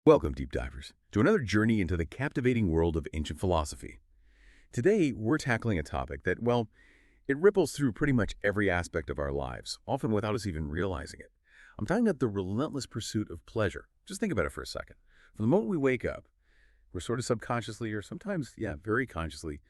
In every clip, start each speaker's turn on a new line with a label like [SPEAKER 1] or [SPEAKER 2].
[SPEAKER 1] Welcome, deep divers, to another journey into the captivating world of ancient philosophy. Today, we're tackling a topic that, well, it ripples through pretty much every aspect of our lives, often without us even realizing it. I'm talking about the relentless pursuit of pleasure. Just think about it for a second. From the moment we wake up, we're sort of subconsciously, or sometimes, very consciously,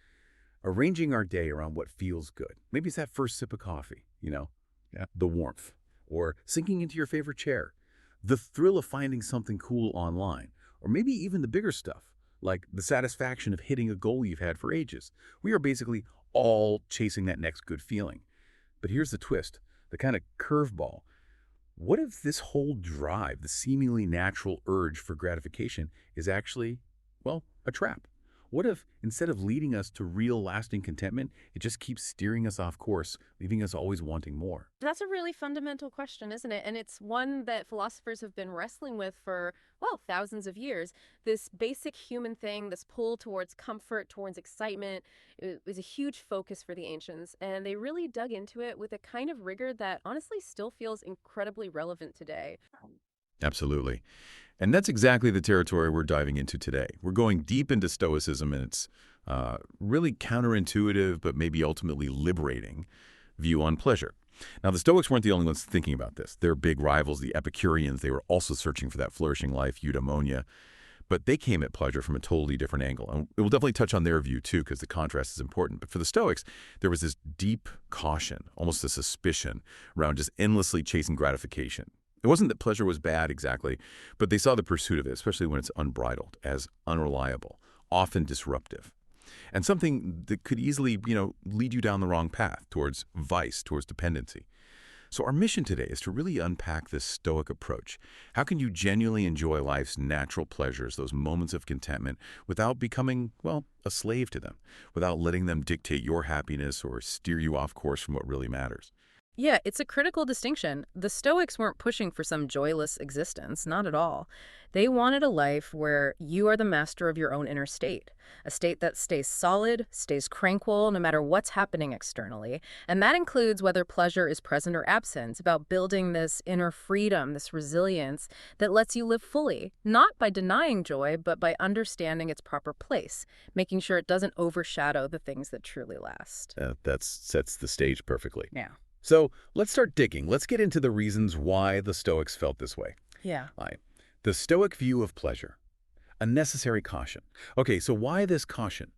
[SPEAKER 1] arranging our day around what feels good. Maybe it's that first sip of coffee, the warmth, or sinking into your favorite chair, the thrill of finding something cool online, or maybe even the bigger stuff, like the satisfaction of hitting a goal you've had for ages. We are basically all chasing that next good feeling. But here's the twist, the kind of curveball. What if this whole drive, the seemingly natural urge for gratification, is actually, well, a trap? What if, instead of leading us to real lasting contentment, it just keeps steering us off course, leaving us always wanting more?
[SPEAKER 2] That's a really fundamental question, isn't it? And it's one that philosophers have been wrestling with for, well, thousands of years. This basic human thing, this pull towards comfort, towards excitement, it was a huge focus for the ancients. And they really dug into it with a kind of rigor that honestly still feels incredibly relevant today.
[SPEAKER 1] Absolutely. And that's exactly the territory we're diving into today. We're going deep into Stoicism and its really counterintuitive, but maybe ultimately liberating view on pleasure. Now, the Stoics weren't the only ones thinking about this. Their big rivals, the Epicureans, they were also searching for that flourishing life, eudaimonia, but they came at pleasure from a totally different angle. And we'll definitely touch on their view, too, because the contrast is important. But for the Stoics, there was this deep caution, almost a suspicion, around just endlessly chasing gratification. It wasn't that pleasure was bad exactly, but they saw the pursuit of it, especially when it's unbridled, as unreliable, often disruptive, and something that could easily, lead you down the wrong path towards vice, towards dependency. So our mission today is to really unpack this Stoic approach. How can you genuinely enjoy life's natural pleasures, those moments of contentment, without becoming, well, a slave to them, without letting them dictate your happiness or steer you off course from what really matters?
[SPEAKER 2] Yeah, it's a critical distinction. The Stoics weren't pushing for some joyless existence, not at all. They wanted a life where you are the master of your own inner state, a state that stays solid, stays tranquil, no matter what's happening externally. And that includes whether pleasure is present or absent. It's about building this inner freedom, this resilience that lets you live fully, not by denying joy, but by understanding its proper place, making sure it doesn't overshadow the things that truly last.
[SPEAKER 1] That sets the stage perfectly.
[SPEAKER 2] Yeah.
[SPEAKER 1] So let's start digging. Let's get into the reasons why the Stoics felt this way.
[SPEAKER 2] Yeah.
[SPEAKER 1] Right. The Stoic view of pleasure, a necessary caution. Okay, so why this caution?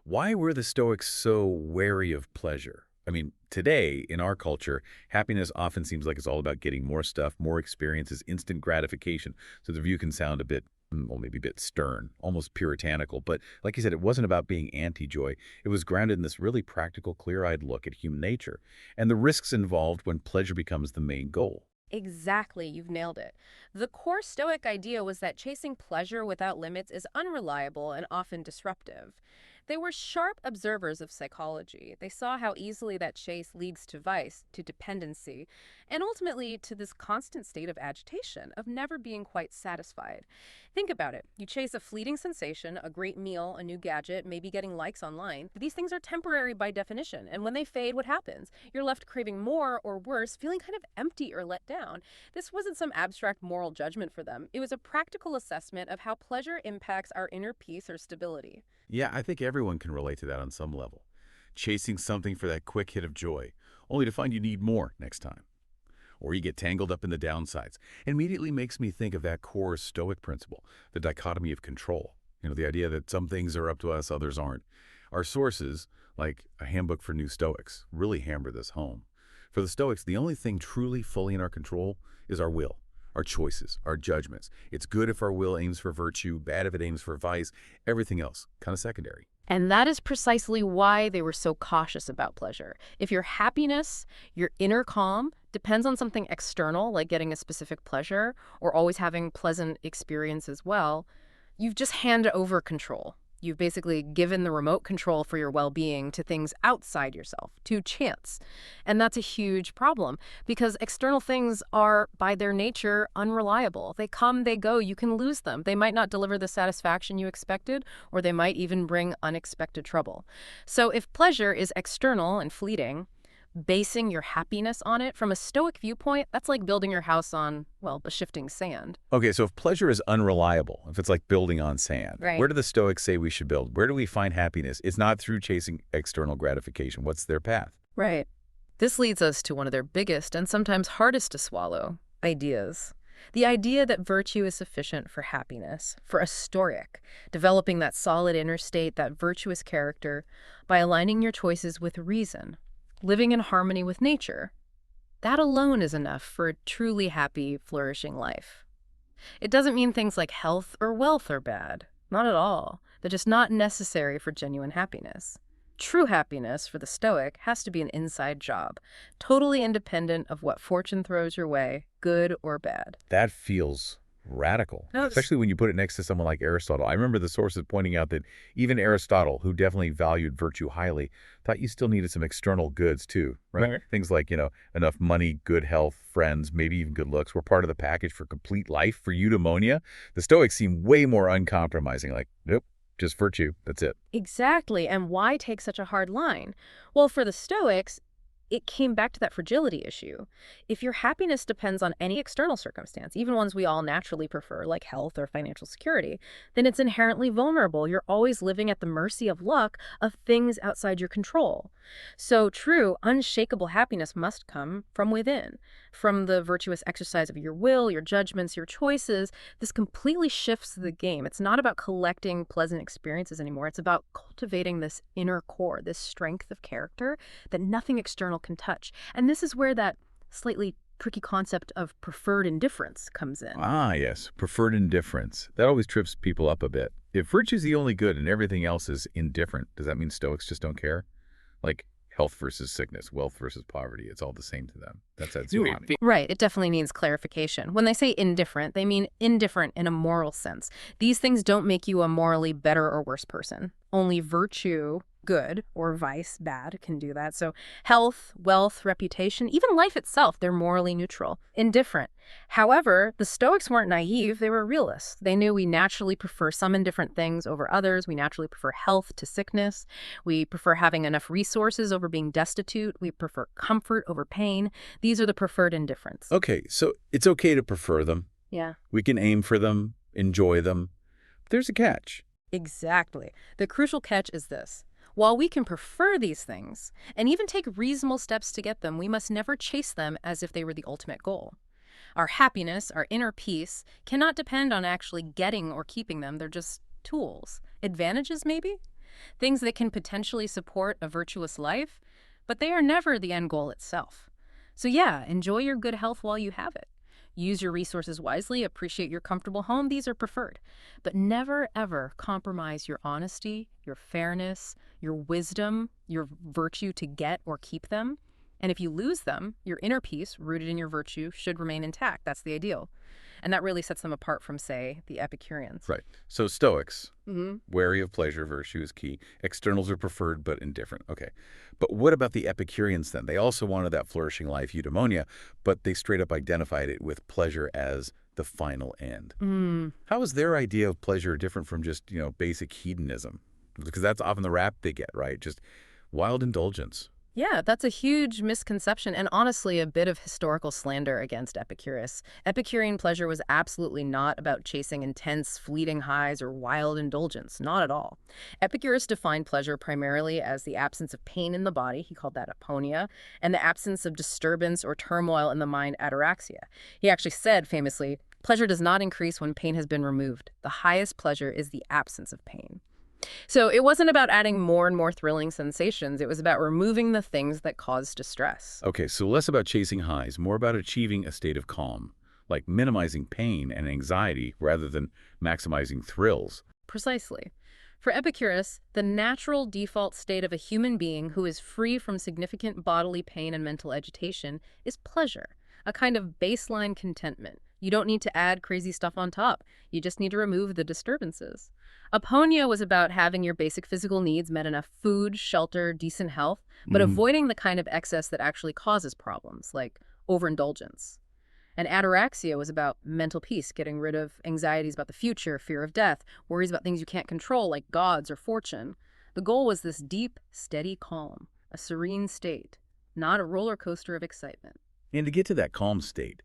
[SPEAKER 1] Why were the Stoics so wary of pleasure? I mean, today, in our culture, happiness often seems like it's all about getting more stuff, more experiences, instant gratification. So the view can sound a bit, well, maybe a bit stern, almost puritanical. But like you said, it wasn't about being anti-joy. It was grounded in this really practical, clear-eyed look at human nature and the risks involved when pleasure becomes the main goal.
[SPEAKER 2] Exactly, you've nailed it. The core Stoic idea was that chasing pleasure without limits is unreliable and often disruptive. They were sharp observers of psychology. They saw how easily that chase leads to vice, to dependency, and ultimately to this constant state of agitation, of never being quite satisfied. Think about it. You chase a fleeting sensation, a great meal, a new gadget, maybe getting likes online. These things are temporary by definition, and when they fade, what happens? You're left craving more, or worse, feeling kind of empty or let down. This wasn't some abstract moral judgment for them. It was a practical assessment of how pleasure impacts our inner peace or stability.
[SPEAKER 1] Yeah, I think everyone can relate to that on some level. Chasing something for that quick hit of joy, only to find you need more next time. Or you get tangled up in the downsides. It immediately makes me think of that core Stoic principle, the dichotomy of control. The idea that some things are up to us, others aren't. Our sources, like a handbook for new Stoics, really hammer this home. For the Stoics, the only thing truly fully in our control is our will, our choices, our judgments. It's good if our will aims for virtue, bad if it aims for vice, everything else, kind of secondary.
[SPEAKER 2] And that is precisely why they were so cautious about pleasure. If your happiness, your inner calm, depends on something external, like getting a specific pleasure, or always having pleasant experience as well, you've just handed over control. You've basically given the remote control for your well-being to things outside yourself, to chance. And that's a huge problem because external things are, by their nature, unreliable. They come, they go, you can lose them. They might not deliver the satisfaction you expected, or they might even bring unexpected trouble. So if pleasure is external and fleeting, basing your happiness on it. From a Stoic viewpoint, that's like building your house on, well, the shifting sand.
[SPEAKER 1] Okay, so if pleasure is unreliable, if it's like building on sand,
[SPEAKER 2] Right.
[SPEAKER 1] where do the Stoics say we should build? Where do we find happiness? It's not through chasing external gratification. What's their path?
[SPEAKER 2] Right. This leads us to one of their biggest and sometimes hardest to swallow ideas. The idea that virtue is sufficient for happiness. For a Stoic, developing that solid inner state, that virtuous character, by aligning your choices with reason, living in harmony with nature. That alone is enough for a truly happy, flourishing life. It doesn't mean things like health or wealth are bad. Not at all. They're just not necessary for genuine happiness. True happiness, for the Stoic, has to be an inside job, totally independent of what fortune throws your way, good or bad.
[SPEAKER 1] That feels radical,
[SPEAKER 2] No,
[SPEAKER 1] especially when you put it next to someone like Aristotle. I remember the sources pointing out that even Aristotle, who definitely valued virtue highly, thought you still needed some external goods too, right?
[SPEAKER 3] Right.
[SPEAKER 1] Things like, enough money, good health, friends, maybe even good looks were part of the package for complete life. For eudaimonia, the Stoics seem way more uncompromising, like, nope, just virtue, that's it.
[SPEAKER 2] Exactly. And why take such a hard line? Well, for the Stoics, it came back to that fragility issue. If your happiness depends on any external circumstance, even ones we all naturally prefer, like health or financial security, then it's inherently vulnerable. You're always living at the mercy of luck, of things outside your control. So true, unshakable happiness must come from within, from the virtuous exercise of your will, your judgments, your choices. This completely shifts the game. It's not about collecting pleasant experiences anymore. It's about cultivating this inner core, this strength of character that nothing external can touch. And this is where that slightly tricky concept of preferred indifference comes in.
[SPEAKER 1] Ah, yes, preferred indifference. That always trips people up a bit. If virtue's the only good and everything else is indifferent, does that mean Stoics just don't care? Like health versus sickness, wealth versus poverty, it's all the same to them. That's Zumani.
[SPEAKER 2] Right, it definitely needs clarification. When they say indifferent, they mean indifferent in a moral sense. These things don't make you a morally better or worse person. Only virtue, good, or vice, bad, can do that. So health, wealth, reputation, even life itself, they're morally neutral, indifferent. However, the Stoics weren't naive, they were realists. They knew we naturally prefer some indifferent things over others. We naturally prefer health to sickness. We prefer having enough resources over being destitute. We prefer comfort over pain. These are the preferred indifference.
[SPEAKER 1] Okay, so it's okay to prefer them.
[SPEAKER 2] Yeah.
[SPEAKER 1] We can aim for them, enjoy them. There's a catch.
[SPEAKER 2] Exactly. The crucial catch is this. While we can prefer these things, and even take reasonable steps to get them, we must never chase them as if they were the ultimate goal. Our happiness, our inner peace, cannot depend on actually getting or keeping them. They're just tools. Advantages, maybe? Things that can potentially support a virtuous life, but they are never the end goal itself. So yeah, enjoy your good health while you have it. Use your resources wisely, appreciate your comfortable home. These are preferred. But never, ever compromise your honesty, your fairness, your wisdom, your virtue to get or keep them. And if you lose them, your inner peace, rooted in your virtue, should remain intact. That's the ideal. And that really sets them apart from, say, the Epicureans.
[SPEAKER 1] Right. So Stoics,
[SPEAKER 2] Mm-hmm.
[SPEAKER 1] wary of pleasure, virtue is key. Externals are preferred but indifferent. Okay. But what about the Epicureans then? They also wanted that flourishing life, eudaimonia, but they straight up identified it with pleasure as the final end. How is their idea of pleasure different from just, basic hedonism? Because that's often the rap they get, right? Just wild indulgence.
[SPEAKER 2] Yeah, that's a huge misconception and honestly a bit of historical slander against Epicurus. Epicurean pleasure was absolutely not about chasing intense, fleeting highs or wild indulgence, not at all. Epicurus defined pleasure primarily as the absence of pain in the body, he called that aponia, and the absence of disturbance or turmoil in the mind, ataraxia. He actually said, famously, pleasure does not increase when pain has been removed. The highest pleasure is the absence of pain. So it wasn't about adding more and more thrilling sensations. It was about removing the things that cause distress.
[SPEAKER 1] Okay, so less about chasing highs, more about achieving a state of calm, like minimizing pain and anxiety rather than maximizing thrills.
[SPEAKER 2] Precisely. For Epicurus, the natural default state of a human being who is free from significant bodily pain and mental agitation is pleasure, a kind of baseline contentment. You don't need to add crazy stuff on top. You just need to remove the disturbances. Aponia was about having your basic physical needs met: enough food, shelter, decent health, but avoiding the kind of excess that actually causes problems, like overindulgence. And ataraxia was about mental peace, getting rid of anxieties about the future, fear of death, worries about things you can't control, like gods or fortune. The goal was this deep, steady calm, a serene state. not a roller coaster of excitement.
[SPEAKER 1] And to get to that calm state,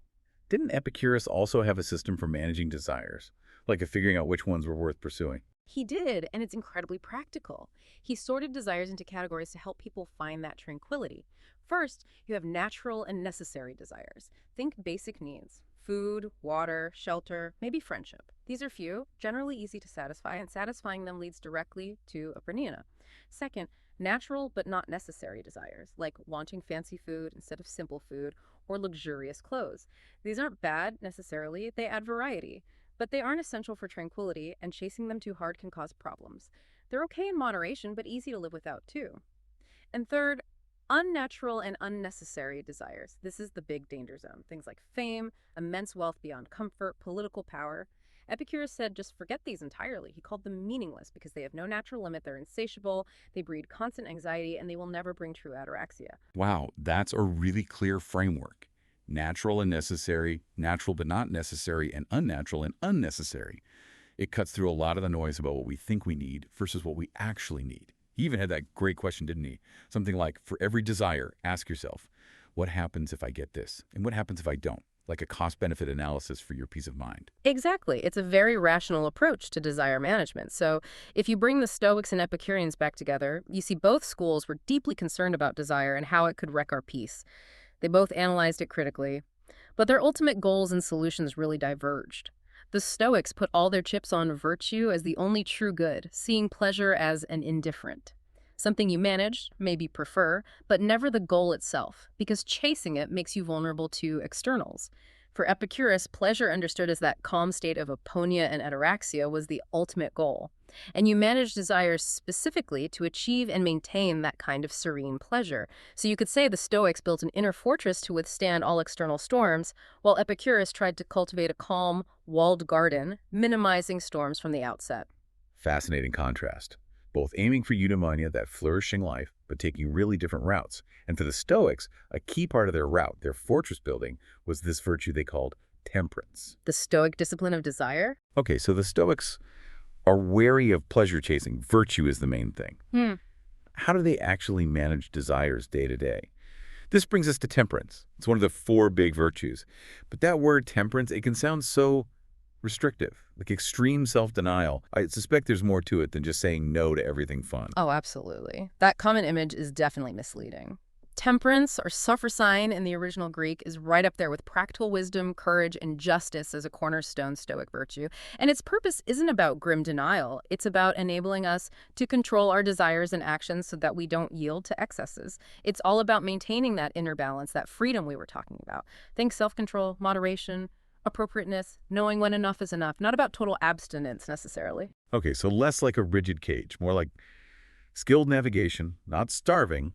[SPEAKER 1] didn't Epicurus also have a system for managing desires, like a figuring out which ones were worth pursuing?
[SPEAKER 2] He did, and it's incredibly practical. He sorted desires into categories to help people find that tranquility. First, you have natural and necessary desires. Think basic needs: food, water, shelter, maybe friendship. These are few, generally easy to satisfy, and satisfying them leads directly to a pranina. Second, natural but not necessary desires, like wanting fancy food instead of simple food or luxurious clothes. These aren't bad necessarily, they add variety. But they aren't essential for tranquility, and chasing them too hard can cause problems. They're okay in moderation, but easy to live without too. And third, unnatural and unnecessary desires. This is the big danger zone. Things like fame, immense wealth beyond comfort, political power. Epicurus said just forget these entirely. He called them meaningless because they have no natural limit, they're insatiable, they breed constant anxiety, and they will never bring true ataraxia.
[SPEAKER 1] Wow, that's a really clear framework. Natural and necessary, natural but not necessary, and unnatural and unnecessary. It cuts through a lot of the noise about what we think we need versus what we actually need. He even had that great question, didn't he? Something like, for every desire, ask yourself, what happens if I get this? And what happens if I don't? Like a cost-benefit analysis for your peace of mind.
[SPEAKER 2] Exactly. It's a very rational approach to desire management. So if you bring the Stoics and Epicureans back together, you see both schools were deeply concerned about desire and how it could wreck our peace. They both analyzed it critically, but their ultimate goals and solutions really diverged. The Stoics put all their chips on virtue as the only true good, seeing pleasure as an indifferent. Something you manage, maybe prefer, but never the goal itself, because chasing it makes you vulnerable to externals. For Epicurus, pleasure understood as that calm state of aponia and ataraxia was the ultimate goal. And you manage desires specifically to achieve and maintain that kind of serene pleasure. So you could say the Stoics built an inner fortress to withstand all external storms, while Epicurus tried to cultivate a calm, walled garden, minimizing storms from the outset.
[SPEAKER 1] Fascinating contrast. Both aiming for eudaimonia, that flourishing life, but taking really different routes. And for the Stoics, a key part of their route, their fortress building, was this virtue they called temperance.
[SPEAKER 2] The Stoic discipline of desire?
[SPEAKER 1] Okay, so the Stoics are wary of pleasure chasing. Virtue is the main thing. How do they actually manage desires day to day? This brings us to temperance. It's one of the 4 big virtues. But that word temperance, it can sound so restrictive, like extreme self-denial. I suspect there's more to it than just saying no to everything fun.
[SPEAKER 2] Oh, absolutely. That common image is definitely misleading. Temperance, or sophrosyne in the original Greek, is right up there with practical wisdom, courage, and justice as a cornerstone Stoic virtue. And its purpose isn't about grim denial. It's about enabling us to control our desires and actions so that we don't yield to excesses. It's all about maintaining that inner balance, that freedom we were talking about. Think self-control, moderation, appropriateness, knowing when enough is enough, not about total abstinence necessarily.
[SPEAKER 1] Okay, so less like a rigid cage, more like skilled navigation, not starving,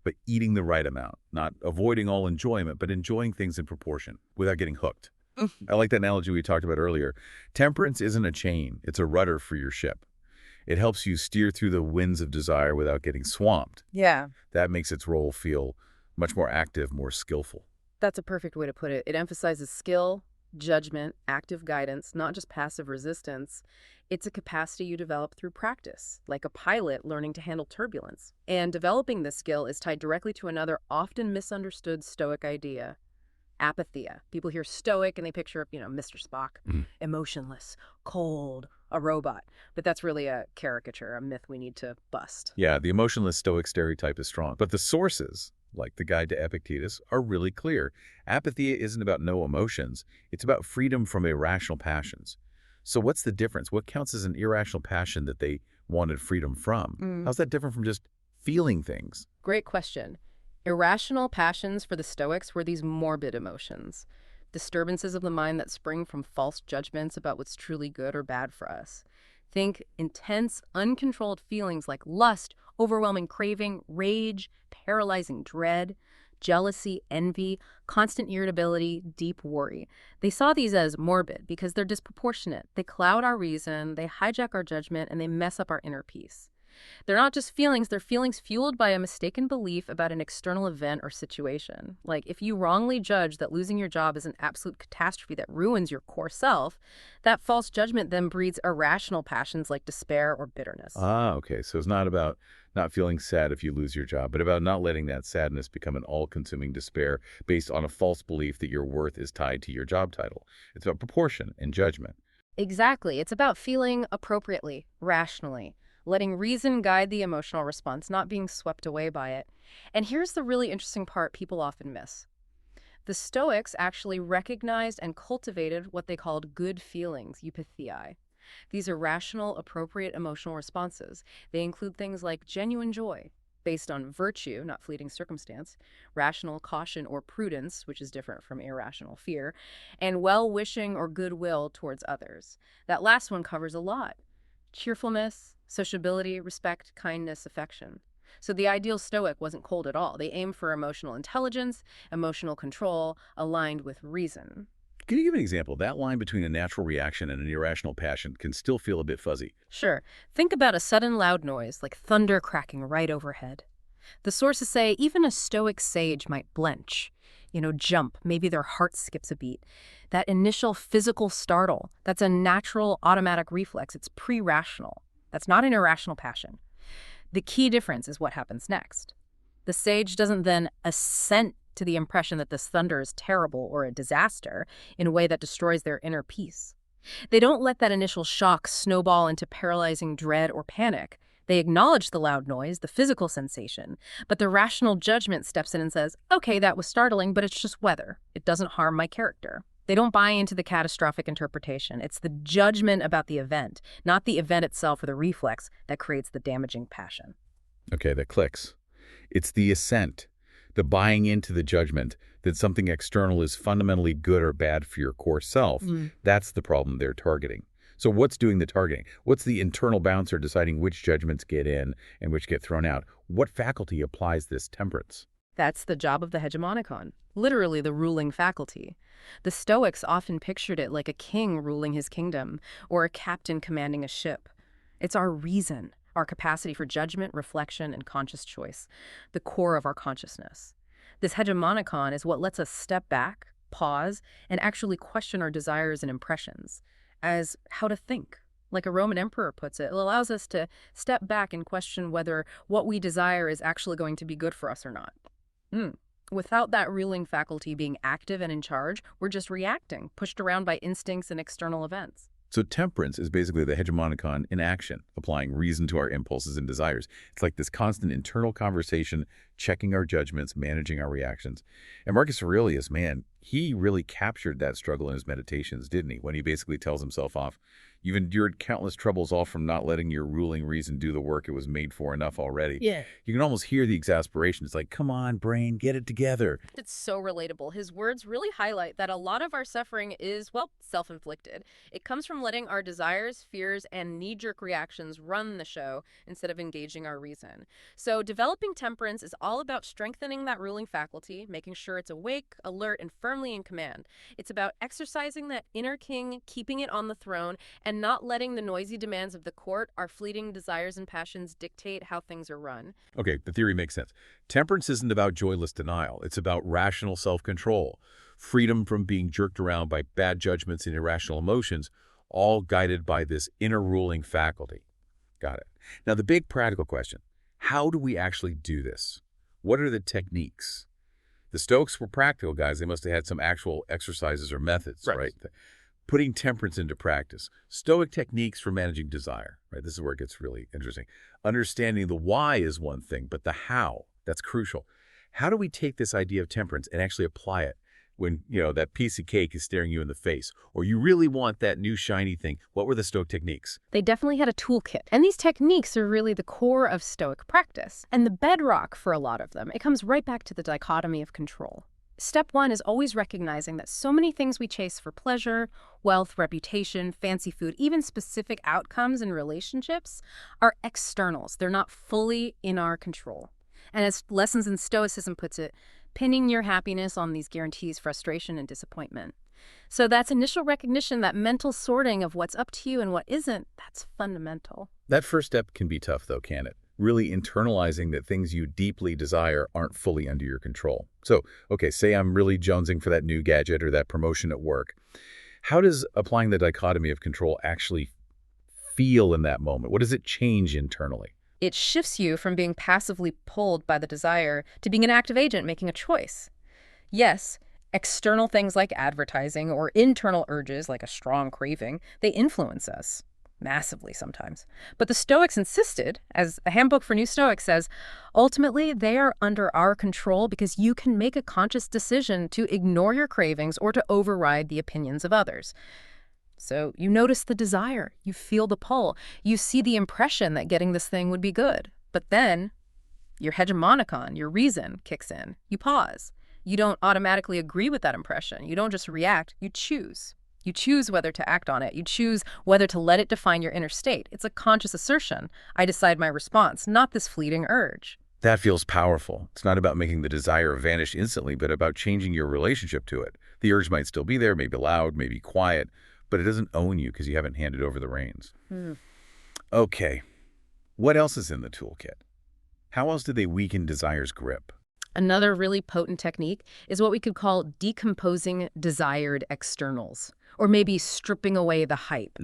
[SPEAKER 1] but eating the right amount, not avoiding all enjoyment, but enjoying things in proportion without getting hooked. I like that analogy we talked about earlier. Temperance isn't a chain, it's a rudder for your ship. It helps you steer through the winds of desire without getting swamped.
[SPEAKER 2] Yeah,
[SPEAKER 1] That makes its role feel much more active, more skillful.
[SPEAKER 2] that's a perfect way to put it. It emphasizes skill, judgment, active guidance, not just passive resistance. It's a capacity you develop through practice, like a pilot learning to handle turbulence. And developing this skill is tied directly to another often misunderstood Stoic idea: apatheia. People hear Stoic and they picture, Mr. Spock, emotionless, cold, a robot. But that's really a caricature, a myth we need to bust.
[SPEAKER 1] Yeah, the emotionless Stoic stereotype is strong. But the sources, like the Guide to Epictetus, are really clear. Apatheia isn't about no emotions. It's about freedom from irrational passions. So what's the difference? What counts as an irrational passion that they wanted freedom from? How's that different from just feeling things?
[SPEAKER 2] Great question. Irrational passions for the Stoics were these morbid emotions, disturbances of the mind that spring from false judgments about what's truly good or bad for us. Think intense, uncontrolled feelings like lust, overwhelming craving, rage, paralyzing dread, jealousy, envy, constant irritability, deep worry. They saw these as morbid because they're disproportionate. They cloud our reason, they hijack our judgment, and they mess up our inner peace. They're not just feelings, they're feelings fueled by a mistaken belief about an external event or situation. Like, if you wrongly judge that losing your job is an absolute catastrophe that ruins your core self, that false judgment then breeds irrational passions like despair or bitterness.
[SPEAKER 1] Ah, okay. So it's not about not feeling sad if you lose your job, but about not letting that sadness become an all-consuming despair based on a false belief that your worth is tied to your job title. It's about proportion and judgment.
[SPEAKER 2] Exactly. It's about feeling appropriately, rationally, letting reason guide the emotional response, not being swept away by it. And here's the really interesting part people often miss. The Stoics actually recognized and cultivated what they called good feelings, eupathei. These are rational, appropriate emotional responses. They include things like genuine joy, based on virtue, not fleeting circumstance, rational caution or prudence, which is different from irrational fear, and well-wishing or goodwill towards others. That last one covers a lot. Cheerfulness, sociability, respect, kindness, affection. So the ideal Stoic wasn't cold at all. They aimed for emotional intelligence, emotional control, aligned with reason.
[SPEAKER 1] Can you give an example? That line between a natural reaction and an irrational passion can still feel a bit fuzzy.
[SPEAKER 2] Sure, think about a sudden loud noise, like thunder cracking right overhead. The sources say even a Stoic sage might blench, jump, maybe their heart skips a beat. That initial physical startle, that's a natural automatic reflex. It's pre-rational. That's not an irrational passion. The key difference is what happens next. The sage doesn't then assent to the impression that this thunder is terrible or a disaster in a way that destroys their inner peace. They don't let that initial shock snowball into paralyzing dread or panic. They acknowledge the loud noise, the physical sensation, but the rational judgment steps in and says, okay, that was startling, but it's just weather. It doesn't harm my character. They don't buy into the catastrophic interpretation. It's the judgment about the event, not the event itself or the reflex, that creates the damaging passion.
[SPEAKER 1] Okay, that clicks. It's the assent, the buying into the judgment that something external is fundamentally good or bad for your core self. That's the problem they're targeting. So what's doing the targeting? What's the internal bouncer deciding which judgments get in and which get thrown out? What faculty applies this temperance?
[SPEAKER 2] That's the job of the hegemonicon, literally the ruling faculty. The Stoics often pictured it like a king ruling his kingdom or a captain commanding a ship. It's our reason, our capacity for judgment, reflection, and conscious choice, the core of our consciousness. This hegemonicon is what lets us step back, pause, and actually question our desires and impressions as how to think. Like a Roman emperor puts it, it allows us to step back and question whether what we desire is actually going to be good for us or not. Without that ruling faculty being active and in charge, we're just reacting, pushed around by instincts and external events.
[SPEAKER 1] So temperance is basically the hegemonicon in action, applying reason to our impulses and desires. It's like this constant internal conversation, checking our judgments, managing our reactions. And Marcus Aurelius, man, he really captured that struggle in his meditations, didn't he? When he basically tells himself off, you've endured countless troubles, all from not letting your ruling reason do the work it was made for enough already.
[SPEAKER 2] Yeah.
[SPEAKER 1] You can almost hear the exasperation. It's like, come on, brain, get it together.
[SPEAKER 2] It's so relatable. His words really highlight that a lot of our suffering is, well, self-inflicted. It comes from letting our desires, fears, and knee-jerk reactions run the show instead of engaging our reason. So developing temperance is all about strengthening that ruling faculty, making sure it's awake, alert, and firmly in command. It's about exercising that inner king, keeping it on the throne, and not letting the noisy demands of the court, our fleeting desires and passions, dictate how things are run.
[SPEAKER 1] Okay, the theory makes sense. Temperance isn't about joyless denial. It's about rational self-control, freedom from being jerked around by bad judgments and irrational emotions, all guided by this inner ruling faculty. Got it. Now, the big practical question, how do we actually do this? What are the techniques? The Stoics were practical guys. They must have had some actual exercises or methods, right? Putting temperance into practice. Stoic techniques for managing desire, right? This is where it gets really interesting. Understanding the why is one thing, but the how, that's crucial. How do we take this idea of temperance and actually apply it when, that piece of cake is staring you in the face, or you really want that new shiny thing? What were the Stoic techniques?
[SPEAKER 2] They definitely had a toolkit. And these techniques are really the core of Stoic practice. And the bedrock for a lot of them, it comes right back to the dichotomy of control. Step one is always recognizing that so many things we chase for pleasure, wealth, reputation, fancy food, even specific outcomes in relationships are externals. They're not fully in our control. And as Lessons in Stoicism puts it, pinning your happiness on these guarantees frustration and disappointment. So that's initial recognition, that mental sorting of what's up to you and what isn't, that's fundamental.
[SPEAKER 1] That first step can be tough, though, can it? Really internalizing that things you deeply desire aren't fully under your control. So, okay, say I'm really jonesing for that new gadget or that promotion at work. How does applying the dichotomy of control actually feel in that moment? What does it change internally?
[SPEAKER 2] It shifts you from being passively pulled by the desire to being an active agent making a choice. Yes, external things like advertising or internal urges like a strong craving, they influence us. Massively sometimes. But the Stoics insisted, as a handbook for new Stoics says, ultimately they are under our control because you can make a conscious decision to ignore your cravings or to override the opinions of others. So you notice the desire, you feel the pull, you see the impression that getting this thing would be good. But then your hegemonicon, your reason kicks in. You pause. You don't automatically agree with that impression. You don't just react, you choose. You choose whether to act on it. You choose whether to let it define your inner state. It's a conscious assertion. I decide my response, not this fleeting urge.
[SPEAKER 1] That feels powerful. It's not about making the desire vanish instantly, but about changing your relationship to it. The urge might still be there, maybe loud, maybe quiet, but it doesn't own you because you haven't handed over the reins. Okay, what else is in the toolkit? How else do they weaken desire's grip?
[SPEAKER 2] Another really potent technique is what we could call decomposing desired externals, or maybe stripping away the hype.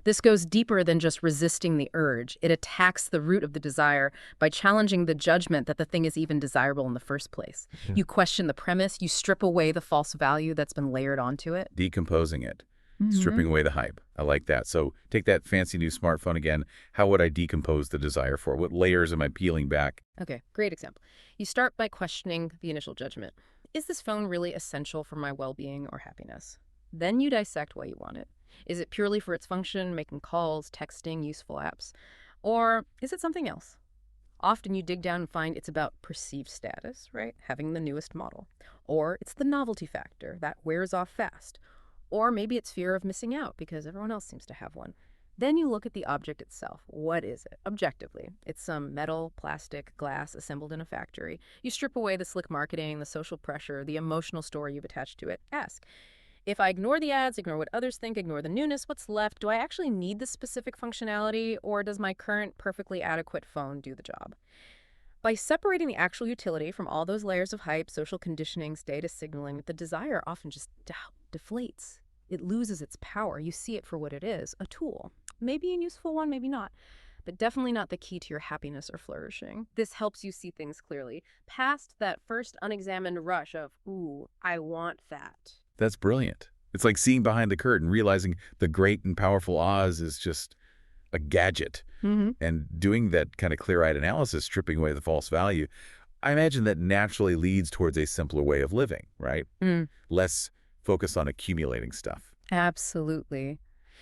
[SPEAKER 2] This goes deeper than just resisting the urge. It attacks the root of the desire by challenging the judgment that the thing is even desirable in the first place. You question the premise, you strip away the false value that's been layered onto it.
[SPEAKER 1] Decomposing it. Stripping away the hype. I like that. So take that fancy new smartphone again. How would I decompose the desire for? What layers am I peeling back?
[SPEAKER 2] Okay, great example. You start by questioning the initial judgment. Is this phone really essential for my well-being or happiness? Then you dissect why you want it. Is it purely for its function, making calls, texting, useful apps? Or is it something else? Often you dig down and find it's about perceived status, right? Having the newest model. Or it's the novelty factor that wears off fast. Or maybe it's fear of missing out because everyone else seems to have one. Then you look at the object itself. What is it? Objectively, it's some metal, plastic, glass assembled in a factory. You strip away the slick marketing, the social pressure, the emotional story you've attached to it. Ask, if I ignore the ads, ignore what others think, ignore the newness, what's left? Do I actually need this specific functionality, or does my current perfectly adequate phone do the job? By separating the actual utility from all those layers of hype, social conditioning, status signaling, the desire often just deflates. It loses its power. You see it for what it is, a tool. Maybe a useful one, maybe not, but definitely not the key to your happiness or flourishing. This helps you see things clearly, past that first unexamined rush of, ooh, I want that.
[SPEAKER 1] That's brilliant. It's like seeing behind the curtain, realizing the great and powerful Oz is just a gadget. And doing that kind of clear-eyed analysis, stripping away the false value, I imagine that naturally leads towards a simpler way of living, right? Less focus on accumulating stuff.
[SPEAKER 2] Absolutely.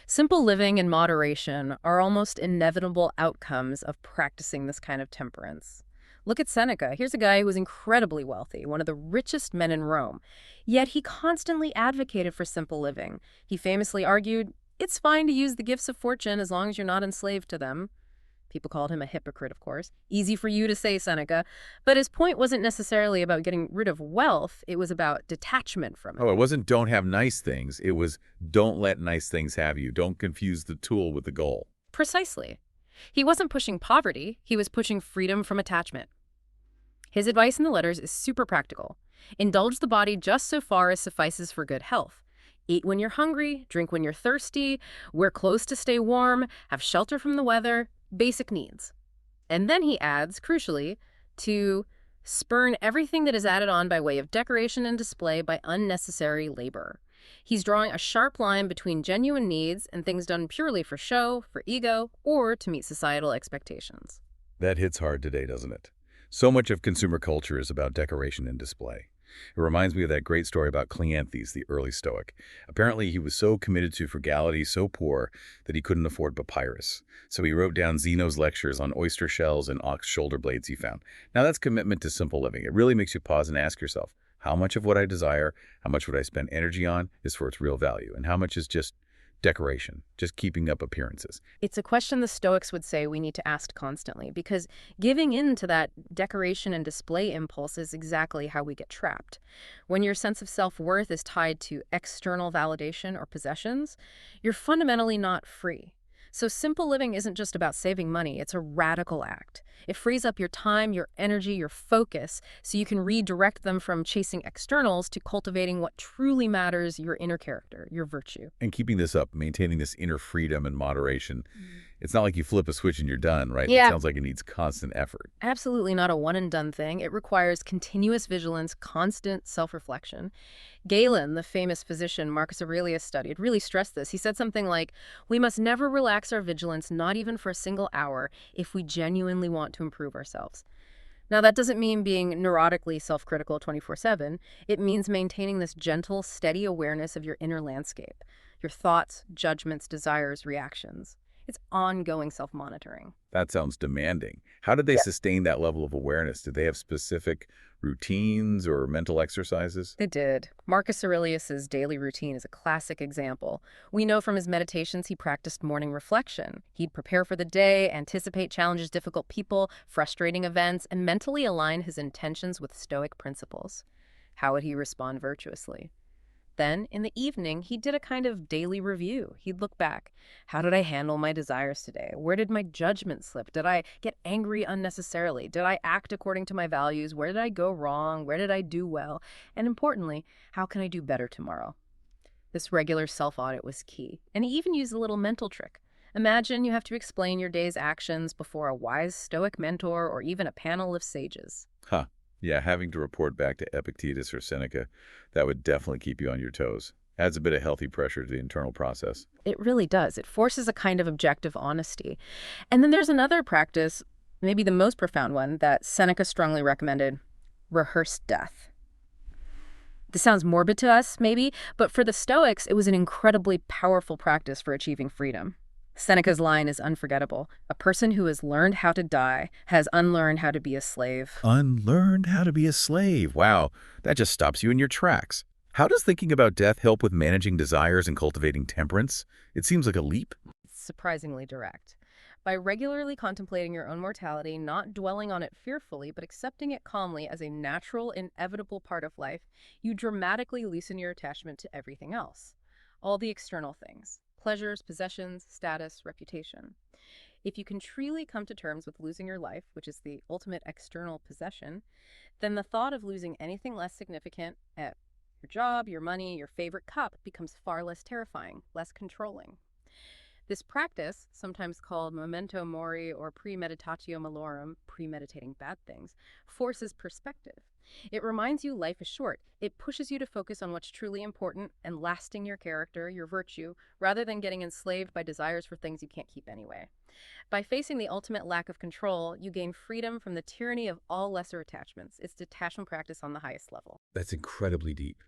[SPEAKER 2] Simple living and moderation are almost inevitable outcomes of practicing this kind of temperance. Look at Seneca. Here's a guy who was incredibly wealthy, one of the richest men in Rome. Yet he constantly advocated for simple living. He famously argued, it's fine to use the gifts of fortune as long as you're not enslaved to them. People called him a hypocrite, of course. Easy for you to say, Seneca. But his point wasn't necessarily about getting rid of wealth. It was about detachment from it.
[SPEAKER 1] Oh, it wasn't don't have nice things. It was don't let nice things have you. Don't confuse the tool with the goal.
[SPEAKER 2] Precisely. He wasn't pushing poverty. He was pushing freedom from attachment. His advice in the letters is super practical. Indulge the body just so far as suffices for good health. Eat when you're hungry, drink when you're thirsty, wear clothes to stay warm, have shelter from the weather, basic needs. And then he adds, crucially, to spurn everything that is added on by way of decoration and display by unnecessary labor. He's drawing a sharp line between genuine needs and things done purely for show, for ego, or to meet societal expectations.
[SPEAKER 1] That hits hard today, doesn't it? So much of consumer culture is about decoration and display. It reminds me of that great story about Cleanthes, the early Stoic. Apparently, he was so committed to frugality, so poor, that he couldn't afford papyrus. So he wrote down Zeno's lectures on oyster shells and ox shoulder blades he found. Now, that's commitment to simple living. It really makes you pause and ask yourself, how much of what I desire, how much would I spend energy on, is for its real value, and how much is just decoration, just keeping up appearances?
[SPEAKER 2] It's a question the Stoics would say we need to ask constantly, because giving in to that decoration and display impulse is exactly how we get trapped. When your sense of self-worth is tied to external validation or possessions, you're fundamentally not free. So simple living isn't just about saving money, it's a radical act. It frees up your time, your energy, your focus, so you can redirect them from chasing externals to cultivating what truly matters, your inner character, your virtue.
[SPEAKER 1] And keeping this up, maintaining this inner freedom and moderation, it's not like you flip a switch and you're done, right? It
[SPEAKER 2] Yeah,
[SPEAKER 1] sounds like it needs constant effort.
[SPEAKER 2] absolutely not a one and done thing. It requires continuous vigilance, constant self-reflection. Galen, the famous physician Marcus Aurelius studied, really stressed this. He said something like, "We must never relax our vigilance, not even for a single hour, if we genuinely want to improve ourselves." Now, that doesn't mean being neurotically self-critical 24/7. It means maintaining this gentle, steady awareness of your inner landscape, your thoughts, judgments, desires, reactions. It's ongoing self-monitoring.
[SPEAKER 1] That sounds demanding. How did they sustain that level of awareness? Did they have specific routines or mental exercises?
[SPEAKER 2] They did. Marcus Aurelius's daily routine is a classic example. We know from his meditations he practiced morning reflection. He'd prepare for the day, anticipate challenges, difficult people, frustrating events, and mentally align his intentions with Stoic principles. How would he respond virtuously? Then, in the evening, he did a kind of daily review. He'd look back. How did I handle my desires today? Where did my judgment slip? Did I get angry unnecessarily? Did I act according to my values? Where did I go wrong? Where did I do well? And importantly, how can I do better tomorrow? This regular self-audit was key. And he even used a little mental trick. Imagine you have to explain your day's actions before a wise Stoic mentor or even a panel of sages.
[SPEAKER 1] Huh. Yeah, having to report back to Epictetus or Seneca, that would definitely keep you on your toes. Adds a bit of healthy pressure to the internal process.
[SPEAKER 2] It really does. It forces a kind of objective honesty. And then there's another practice, maybe the most profound one, that Seneca strongly recommended: rehearse death. This sounds morbid to us, maybe, but for the Stoics, it was an incredibly powerful practice for achieving freedom. Seneca's line is unforgettable. A person who has learned how to die has unlearned how to be a slave.
[SPEAKER 1] Unlearned how to be a slave. Wow, that just stops you in your tracks. How does thinking about death help with managing desires and cultivating temperance? It seems like a leap.
[SPEAKER 2] It's surprisingly direct. By regularly contemplating your own mortality, not dwelling on it fearfully, but accepting it calmly as a natural, inevitable part of life, you dramatically loosen your attachment to everything else. All the external things: pleasures, possessions, status, reputation. If you can truly come to terms with losing your life, which is the ultimate external possession, then the thought of losing anything less significant, your job, your money, your favorite cup, becomes far less terrifying, less controlling. This practice, sometimes called memento mori or premeditatio malorum, premeditating bad things, forces perspective. It reminds you life is short. It pushes you to focus on what's truly important and lasting your character, your virtue, rather than getting enslaved by desires for things you can't keep anyway. By facing the ultimate lack of control, you gain freedom from the tyranny of all lesser attachments. It's detachment practice on the highest level.
[SPEAKER 1] That's incredibly deep.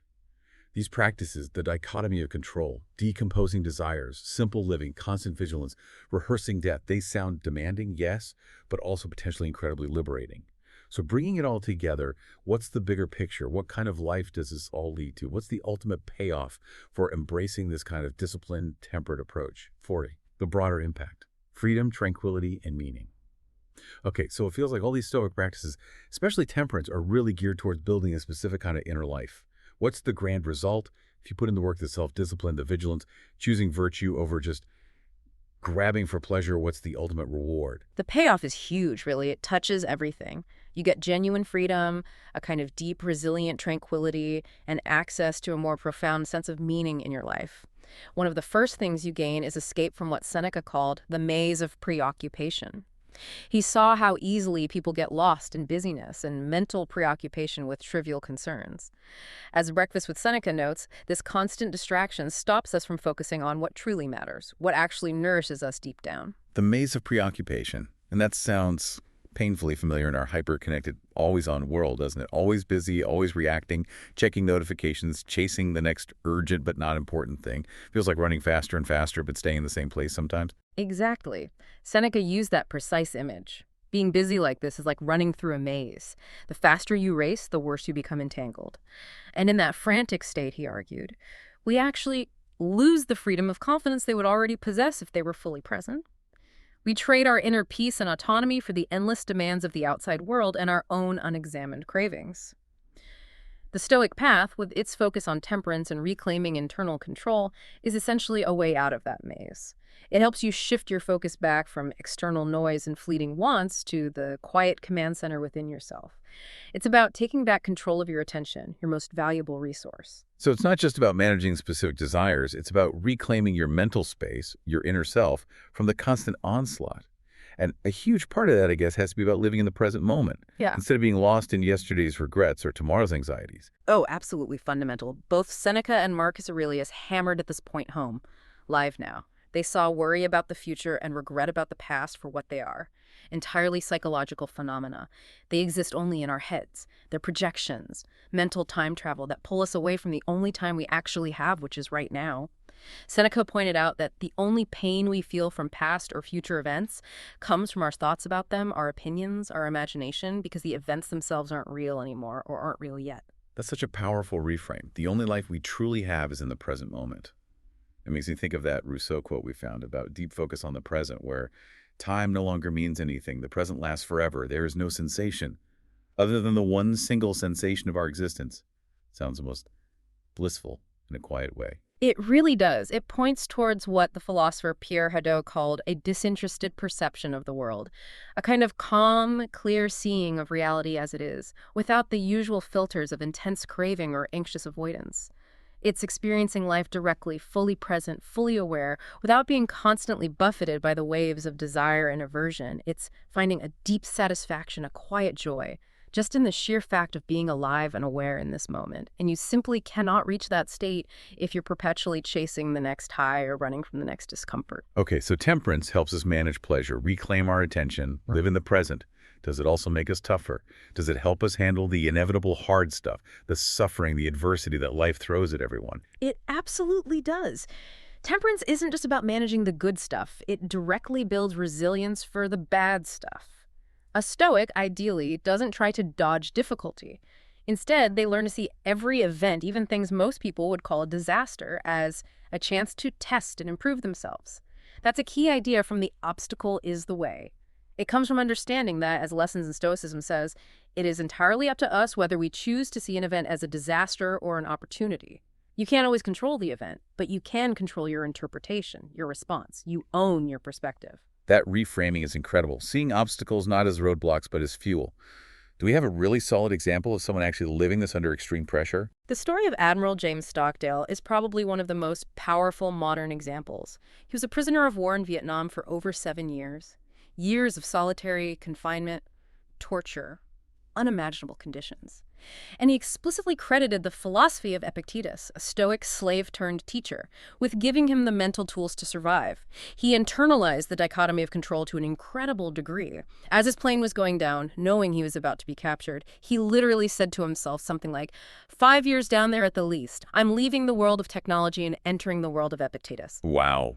[SPEAKER 1] These practices, the dichotomy of control, decomposing desires, simple living, constant vigilance, rehearsing death, they sound demanding, yes, but also potentially incredibly liberating. So bringing it all together, what's the bigger picture? What kind of life does this all lead to? What's the ultimate payoff for embracing this kind of disciplined, tempered approach? 40. The broader impact: freedom, tranquility, and meaning. Okay, so it feels like all these Stoic practices, especially temperance, are really geared towards building a specific kind of inner life. What's the grand result? If you put in the work, the self-discipline, the vigilance, choosing virtue over just grabbing for pleasure, what's the ultimate reward?
[SPEAKER 2] The payoff is huge, really. It touches everything. You get genuine freedom, a kind of deep, resilient tranquility, and access to a more profound sense of meaning in your life. One of the first things you gain is escape from what Seneca called the maze of preoccupation. He saw how easily people get lost in busyness and mental preoccupation with trivial concerns. As Breakfast with Seneca notes, this constant distraction stops us from focusing on what truly matters, what actually nourishes us deep down.
[SPEAKER 1] The maze of preoccupation. And that sounds painfully familiar in our hyper-connected, always-on world, doesn't it? Always busy, always reacting, checking notifications, chasing the next urgent but not important thing. Feels like running faster and faster but staying in the same place sometimes.
[SPEAKER 2] Exactly. Seneca used that precise image. Being busy like this is like running through a maze. The faster you race, the worse you become entangled. And in that frantic state, he argued, we actually lose the freedom of confidence they would already possess if they were fully present. We trade our inner peace and autonomy for the endless demands of the outside world and our own unexamined cravings. The Stoic path, with its focus on temperance and reclaiming internal control, is essentially a way out of that maze. It helps you shift your focus back from external noise and fleeting wants to the quiet command center within yourself. It's about taking back control of your attention, your most valuable resource.
[SPEAKER 1] So it's not just about managing specific desires, it's about reclaiming your mental space, your inner self, from the constant onslaught. And a huge part of that, I guess, has to be about living in the present moment,
[SPEAKER 2] Yeah.
[SPEAKER 1] instead of being lost in yesterday's regrets or tomorrow's anxieties.
[SPEAKER 2] Oh, absolutely fundamental. Both Seneca and Marcus Aurelius hammered at this point home. Live now. They saw worry about the future and regret about the past for what they are. Entirely psychological phenomena. They exist only in our heads. They're projections, mental time travel that pull us away from the only time we actually have, which is right now. Seneca pointed out that the only pain we feel from past or future events comes from our thoughts about them, our opinions, our imagination, because the events themselves aren't real anymore or aren't real yet.
[SPEAKER 1] That's such a powerful reframe. The only life we truly have is in the present moment. It makes me think of that Rousseau quote we found about deep focus on the present, where time no longer means anything. The present lasts forever. There is no sensation other than the one single sensation of our existence. Sounds almost blissful in a quiet way.
[SPEAKER 2] It really does. It points towards what the philosopher Pierre Hadot called a disinterested perception of the world, a kind of calm, clear seeing of reality as it is, without the usual filters of intense craving or anxious avoidance. It's experiencing life directly, fully present, fully aware, without being constantly buffeted by the waves of desire and aversion. It's finding a deep satisfaction, a quiet joy, just in the sheer fact of being alive and aware in this moment. And you simply cannot reach that state if you're perpetually chasing the next high or running from the next discomfort.
[SPEAKER 1] Okay, so temperance helps us manage pleasure, reclaim our attention, live in the present. Does it also make us tougher? Does it help us handle the inevitable hard stuff, the suffering, the adversity that life throws at everyone?
[SPEAKER 2] It absolutely does. Temperance isn't just about managing the good stuff. It directly builds resilience for the bad stuff. A Stoic, ideally, doesn't try to dodge difficulty. Instead, they learn to see every event, even things most people would call a disaster, as a chance to test and improve themselves. That's a key idea from the obstacle is the way. It comes from understanding that, as Lessons in Stoicism says, it is entirely up to us whether we choose to see an event as a disaster or an opportunity. You can't always control the event, but you can control your interpretation, your response. You own your perspective.
[SPEAKER 1] That reframing is incredible, seeing obstacles not as roadblocks but as fuel. Do we have a really solid example of someone actually living this under extreme pressure?
[SPEAKER 2] The story of Admiral James Stockdale is probably one of the most powerful modern examples. He was a prisoner of war in Vietnam for over 7 years. Years of solitary confinement, torture, unimaginable conditions. And he explicitly credited the philosophy of Epictetus, a Stoic slave-turned-teacher, with giving him the mental tools to survive. He internalized the dichotomy of control to an incredible degree. As his plane was going down, knowing he was about to be captured, he literally said to himself something like, 5 years down there at the least, I'm leaving the world of technology and entering the world of Epictetus.
[SPEAKER 1] Wow.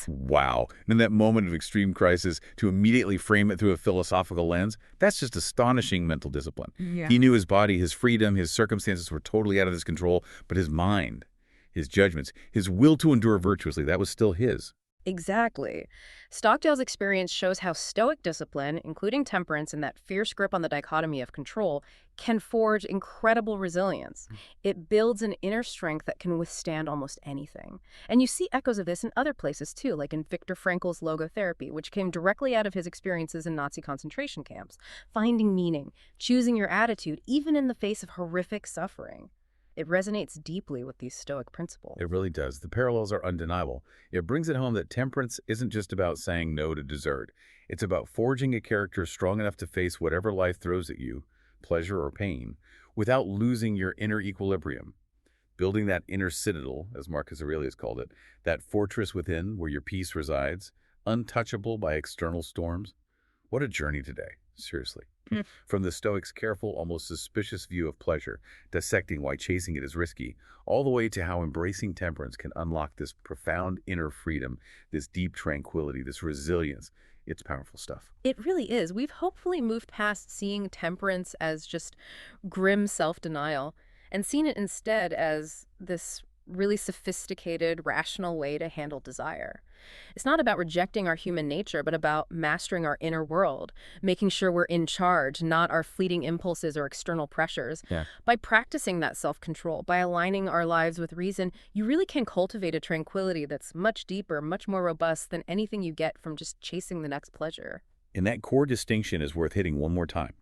[SPEAKER 1] Wow. And in that moment of extreme crisis, to immediately frame it through a philosophical lens, that's just astonishing mental discipline.
[SPEAKER 2] Yeah.
[SPEAKER 1] He knew his body, his freedom, his circumstances were totally out of his control, but his mind, his judgments, his will to endure virtuously, that was still his.
[SPEAKER 2] Exactly. Stockdale's experience shows how Stoic discipline, including temperance and that fierce grip on the dichotomy of control, can forge incredible resilience. It builds an inner strength that can withstand almost anything. And you see echoes of this in other places too, like in Viktor Frankl's logotherapy, which came directly out of his experiences in Nazi concentration camps. Finding meaning, choosing your attitude, even in the face of horrific suffering. It resonates deeply with these Stoic principles.
[SPEAKER 1] It really does. The parallels are undeniable. It brings it home that temperance isn't just about saying no to dessert. It's about forging a character strong enough to face whatever life throws at you, pleasure or pain, without losing your inner equilibrium. Building that inner citadel, as Marcus Aurelius called it, that fortress within where your peace resides, untouchable by external storms. What a journey today, seriously. From the Stoics' careful, almost suspicious view of pleasure, dissecting why chasing it is risky, all the way to how embracing temperance can unlock this profound inner freedom, this deep tranquility, this resilience. It's powerful stuff.
[SPEAKER 2] It really is. We've hopefully moved past seeing temperance as just grim self-denial and seen it instead as this really sophisticated, rational way to handle desire. It's not about rejecting our human nature, but about mastering our inner world, making sure we're in charge, not our fleeting impulses or external pressures.
[SPEAKER 1] Yeah.
[SPEAKER 2] By practicing that self-control, by aligning our lives with reason, you really can cultivate a tranquility that's much deeper, much more robust than anything you get from just chasing the next pleasure.
[SPEAKER 1] And that core distinction is worth hitting one more time.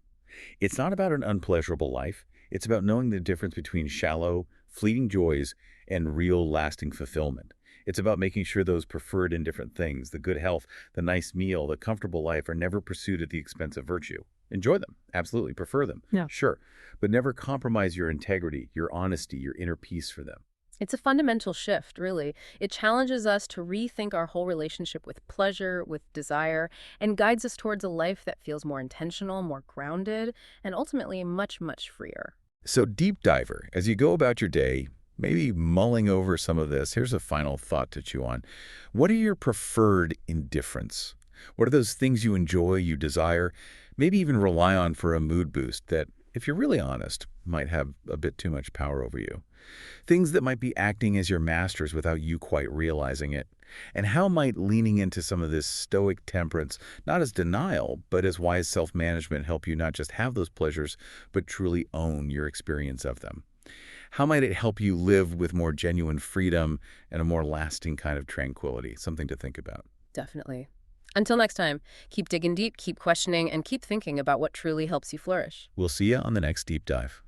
[SPEAKER 1] It's not about an unpleasurable life. It's about knowing the difference between shallow, fleeting joys and real, lasting fulfillment. It's about making sure those preferred indifferent things, the good health, the nice meal, the comfortable life, are never pursued at the expense of virtue. Enjoy them. Absolutely. Prefer them.
[SPEAKER 2] Yeah.
[SPEAKER 1] Sure. But never compromise your integrity, your honesty, your inner peace for them.
[SPEAKER 2] It's a fundamental shift, really. It challenges us to rethink our whole relationship with pleasure, with desire, and guides us towards a life that feels more intentional, more grounded, and ultimately much, much freer.
[SPEAKER 1] So, deep diver, as you go about your day, maybe mulling over some of this, here's a final thought to chew on. What are your preferred indifferents? What are those things you enjoy, you desire, maybe even rely on for a mood boost that, if you're really honest, might have a bit too much power over you? Things that might be acting as your masters without you quite realizing it. And how might leaning into some of this Stoic temperance, not as denial, but as wise self-management, help you not just have those pleasures, but truly own your experience of them? How might it help you live with more genuine freedom and a more lasting kind of tranquility? Something to think about.
[SPEAKER 2] Definitely. Until next time, keep digging deep, keep questioning, and keep thinking about what truly helps you flourish.
[SPEAKER 1] We'll see you on the next deep dive.